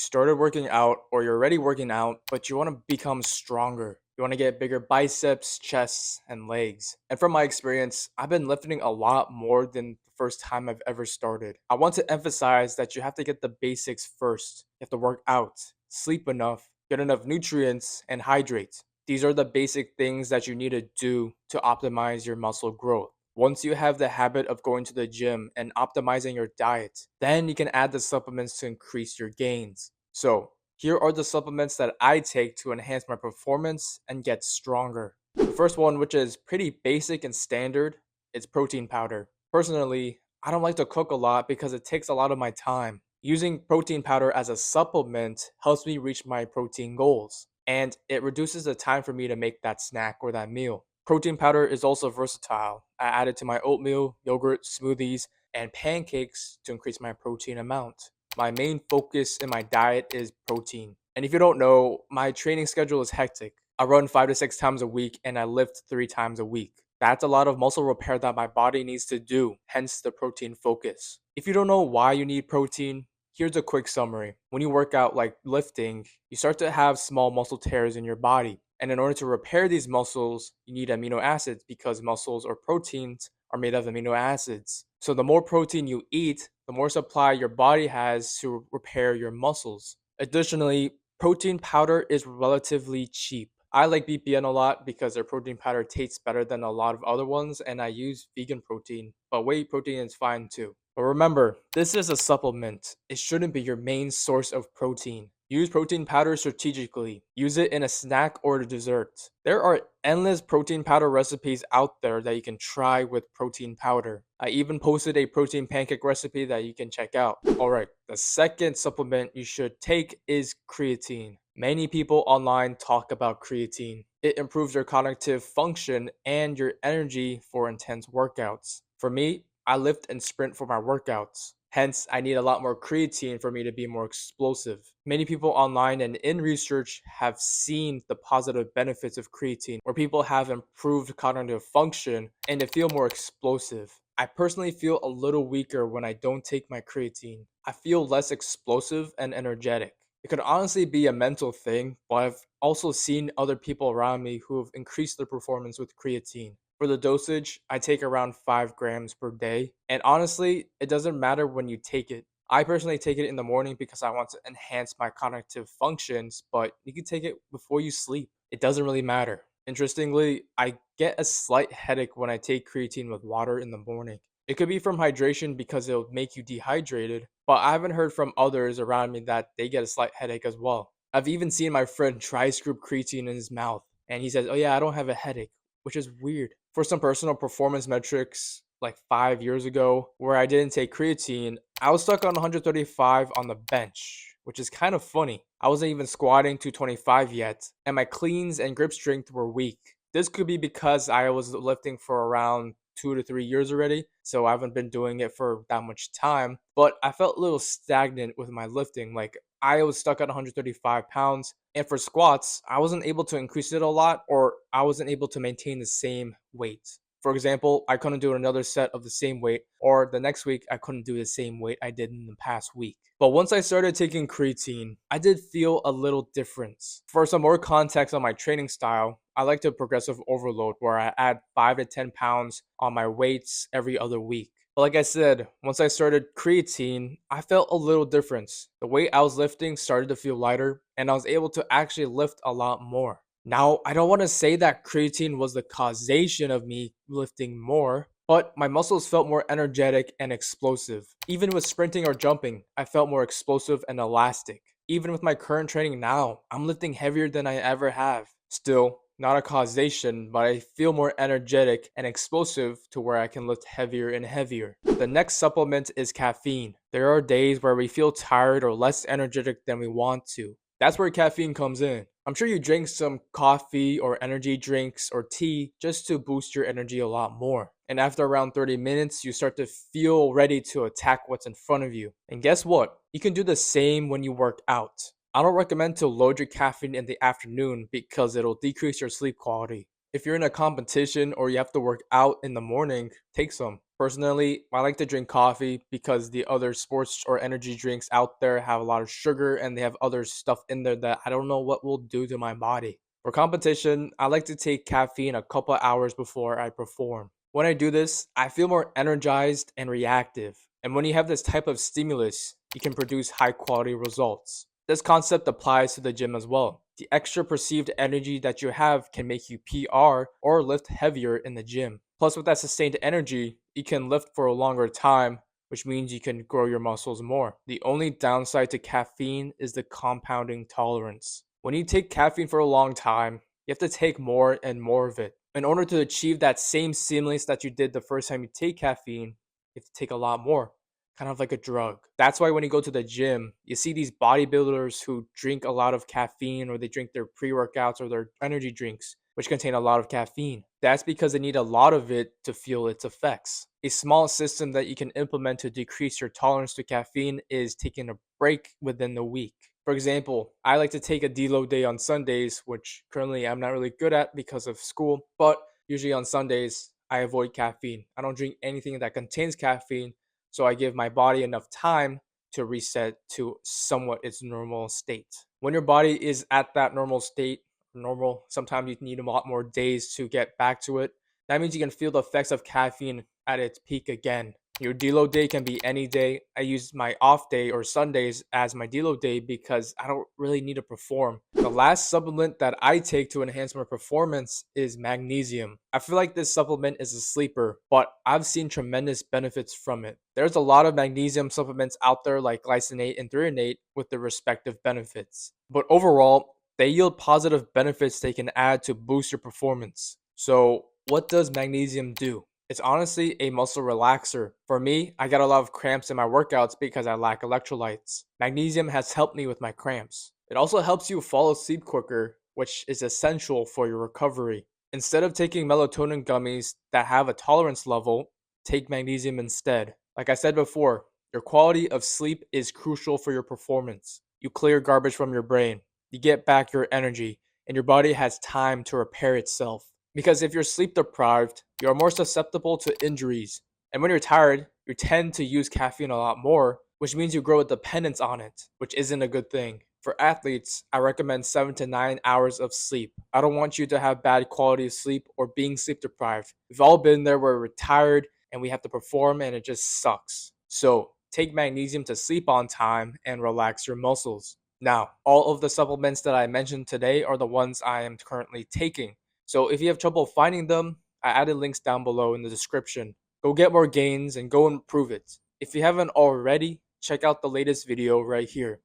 started working out or you're already working out, but you want to become stronger. You want to get bigger biceps, chests, and legs. And from my experience, I've been lifting a lot more than the first time I've ever started. I want to emphasize that you have to get the basics first. You have to work out, sleep enough, get enough nutrients, and hydrate. These are the basic things that you need to do to optimize your muscle growth. Once you have the habit of going to the gym and optimizing your diet, then you can add the supplements to increase your gains. So, here are the supplements that I take to enhance my performance and get stronger. The first one, which is pretty basic and standard, is protein powder. Personally, I don't like to cook a lot because it takes a lot of my time. Using protein powder as a supplement helps me reach my protein goals, and it reduces the time for me to make that snack or that meal. Protein powder is also versatile. I add it to my oatmeal, yogurt, smoothies, and pancakes to increase my protein amount. My main focus in my diet is protein. And if you don't know, my training schedule is hectic. I run 5 to 6 times a week and I lift 3 times a week. That's a lot of muscle repair that my body needs to do, hence the protein focus. If you don't know why you need protein, here's a quick summary. When you work out like lifting, you start to have small muscle tears in your body. And in order to repair these muscles, you need amino acids because muscles or proteins are made of amino acids. So the more protein you eat, the more supply your body has to repair your muscles. Additionally, protein powder is relatively cheap. I like BPN a lot because their protein powder tastes better than a lot of other ones, and I use vegan protein, but whey protein is fine too. But remember, this is a supplement. It shouldn't be your main source of protein. Use protein powder strategically. Use it in a snack or a dessert. There are endless protein powder recipes out there that you can try with protein powder. I even posted a protein pancake recipe that you can check out. Alright, the second supplement you should take is creatine. Many people online talk about creatine. It improves your cognitive function and your energy for intense workouts. For me, I lift and sprint for my workouts. Hence, I need a lot more creatine for me to be more explosive. Many people online and in research have seen the positive benefits of creatine, where people have improved cognitive function and they feel more explosive. I personally feel a little weaker when I don't take my creatine. I feel less explosive and energetic. It could honestly be a mental thing, but I've also seen other people around me who have increased their performance with creatine. For the dosage, I take around 5 grams per day. And honestly, it doesn't matter when you take it. I personally take it in the morning because I want to enhance my cognitive functions, but you can take it before you sleep. It doesn't really matter. Interestingly, I get a slight headache when I take creatine with water in the morning. It could be from hydration because it'll make you dehydrated, but I haven't heard from others around me that they get a slight headache as well. I've even seen my friend try scoop creatine in his mouth, and he says, "Oh yeah, I don't have a headache," which is weird. For some personal performance metrics, like 5 years ago, where I didn't take creatine, I was stuck on 135 on the bench, which is kind of funny. I wasn't even squatting 225 yet, and my cleans and grip strength were weak. This could be because I was lifting for around 2 to 3 years already, so I haven't been doing it for that much time. But I felt a little stagnant with my lifting. Like I was stuck at 135 pounds, and for squats, I wasn't able to increase it a lot, or I wasn't able to maintain the same weight. For example, I couldn't do another set of the same weight, or the next week, I couldn't do the same weight I did in the past week. But once I started taking creatine, I did feel a little difference. For some more context on my training style, I like to progressive overload where I add 5 to 10 pounds on my weights every other week. But like I said, once I started creatine, I felt a little difference. The weight I was lifting started to feel lighter, and I was able to actually lift a lot more. Now, I don't want to say that creatine was the causation of me lifting more, but my muscles felt more energetic and explosive. Even with sprinting or jumping, I felt more explosive and elastic. Even with my current training now, I'm lifting heavier than I ever have. Still, not a causation, but I feel more energetic and explosive to where I can lift heavier and heavier. The next supplement is caffeine. There are days where we feel tired or less energetic than we want to. That's where caffeine comes in. I'm sure you drink some coffee or energy drinks or tea just to boost your energy a lot more. And after around 30 minutes, you start to feel ready to attack what's in front of you. And guess what? You can do the same when you work out. I don't recommend to load your caffeine in the afternoon because it'll decrease your sleep quality. If you're in a competition or you have to work out in the morning, take some. Personally, I like to drink coffee because the other sports or energy drinks out there have a lot of sugar and they have other stuff in there that I don't know what will do to my body. For competition, I like to take caffeine a couple hours before I perform. When I do this, I feel more energized and reactive. And when you have this type of stimulus, you can produce high quality results. This concept applies to the gym as well. The extra perceived energy that you have can make you PR or lift heavier in the gym. Plus, with that sustained energy, you can lift for a longer time, which means you can grow your muscles more. The only downside to caffeine is the compounding tolerance. When you take caffeine for a long time, you have to take more and more of it. In order to achieve that same stimulus that you did the first time you take caffeine, you have to take a lot more, kind of like a drug. That's why when you go to the gym, you see these bodybuilders who drink a lot of caffeine or they drink their pre workouts or their energy drinks, which contain a lot of caffeine. That's because they need a lot of it to feel its effects. A small system that you can implement to decrease your tolerance to caffeine is taking a break within the week. For example, I like to take a deload day on Sundays, which currently I'm not really good at because of school, but usually on Sundays, I avoid caffeine. I don't drink anything that contains caffeine, so I give my body enough time to reset to somewhat its normal state. When your body is at that normal state, normal, sometimes you need a lot more days to get back to it. That means you can feel the effects of caffeine at its peak again. Your deload day can be any day. I use my off day or Sundays as my deload day because I don't really need to perform. The last supplement that I take to enhance my performance is magnesium. I feel like this supplement is a sleeper, but I've seen tremendous benefits from it. There's a lot of magnesium supplements out there like glycinate and threonate with their respective benefits. But overall, they yield positive benefits they can add to boost your performance. So, what does magnesium do? It's honestly a muscle relaxer. For me, I get a lot of cramps in my workouts because I lack electrolytes. Magnesium has helped me with my cramps. It also helps you fall asleep quicker, which is essential for your recovery. Instead of taking melatonin gummies that have a tolerance level, take magnesium instead. Like I said before, your quality of sleep is crucial for your performance. You clear garbage from your brain, you get back your energy, and your body has time to repair itself. Because if you're sleep deprived, you are more susceptible to injuries. And when you're tired, you tend to use caffeine a lot more, which means you grow a dependence on it, which isn't a good thing. For athletes, I recommend 7 to 9 hours of sleep. I don't want you to have bad quality of sleep or being sleep deprived. We've all been there where we're tired and we have to perform and it just sucks. So, take magnesium to sleep on time and relax your muscles. Now, all of the supplements that I mentioned today are the ones I am currently taking. So if you have trouble finding them, I added links down below in the description. Go get more gains and go improve it. If you haven't already, check out the latest video right here.